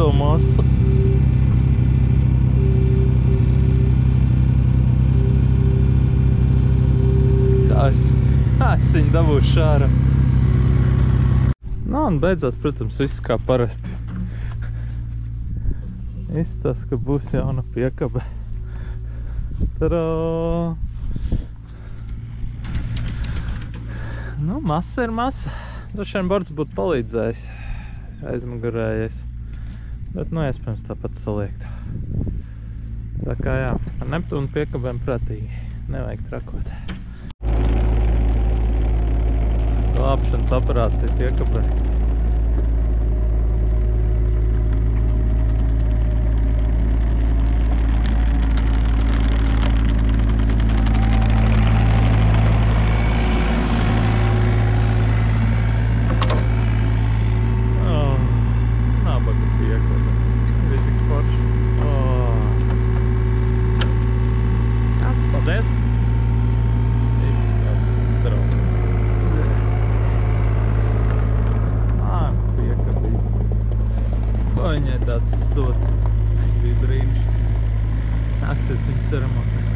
savu masu. Kā es viņu dabūšu šārā. Nu, un beidzās, protams, viss kā parasti. Izstāst, ka būs jauna piekabe. Tarā! Nu, masa ir masa. Droši vien Bords būtu palīdzējis, aizmugurējais. Bet, nu, iespējams tāpat saliekt. Tā kā jā, ar Neptūnu piekabēm prātīgi. Nevajag trakot. Glābšanas aparāts ir piekabē. Viņai tāds sots bija brīnišķīgi. Nāksies viņu saremontēt.